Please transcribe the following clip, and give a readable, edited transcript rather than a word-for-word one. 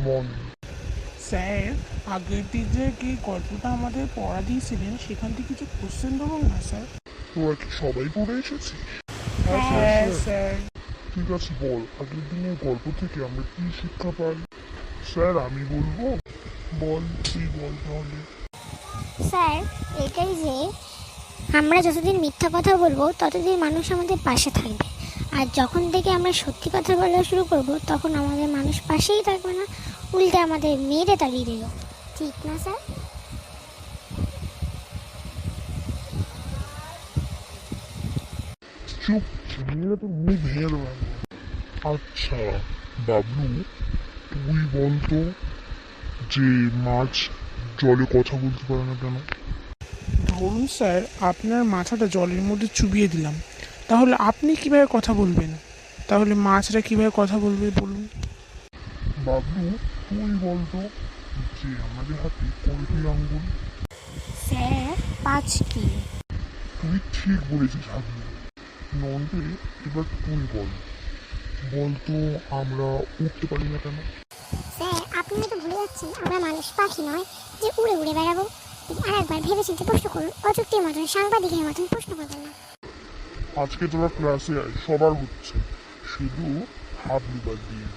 Morning. Sir, আগের দিন যে কি গল্পটা আমাদের পড়া দিয়েছিলেন সেখান থেকে কিছু কোশ্চেন ধরুন না স্যার। তোরা কি সবাই পড়ে এসেছিস? হ্যাঁ স্যার। ঠিক আছে, বল আগের দিনের গল্প থেকে আমরা কি শিক্ষা পাই? স্যার আমি বলবো? বল, তুই বল তাহলে। স্যার, এটাই যে আমরা যতদিন মিথ্যা কথা বলবো ততদিন মানুষ আমাদের পাশে থাকবে, আর যখন থেকে আমরা সত্যি কথা বলা শুরু করব তখন আমাদের মানুষ পাশেই থাকবে না, উল্টে আমাদের মেরে তাড়িয়ে দেবে। ঠিক না স্যার? চুপ, মেয়েরা তো মুখ ভেঙে দেবে। আচ্ছা বাবলু, তুই বলতো যে মাছ জলে কথা বলতে পারে না কেন? ধরুন স্যার, আপনার মাথাটা জলের মধ্যে চুবিয়ে দিলাম, তাহলে আপনি কিভাবে কথা বলবেন? তাহলে মাছরা কিভাবে কথা বলবে বলুন? বাবলু, তুই বলতো যে আমাদের হাতে কয়টি আঙ্গুল? স্যার, 5টি। তুই ঠিক বলেছিস হাবলু। নন্দে, এবার তুই বল, বলতো আমরা উঠতে পারি না কেন? স্যার, আপনি হয়তো ভুলে যাচ্ছেন আমরা মানুষ, পাখি নয় যে উড়ে উড়ে বেড়াবো। আর একবার ভেবে চিন্তে প্রশ্ন করুন, অযুক্তির মতন সাংবাদিকের মতন প্রশ্ন করবেন না। আজকে তোরা ক্লাসে আয়, সবার হচ্ছে, শুধু হাবলু বাদ দিয়ে।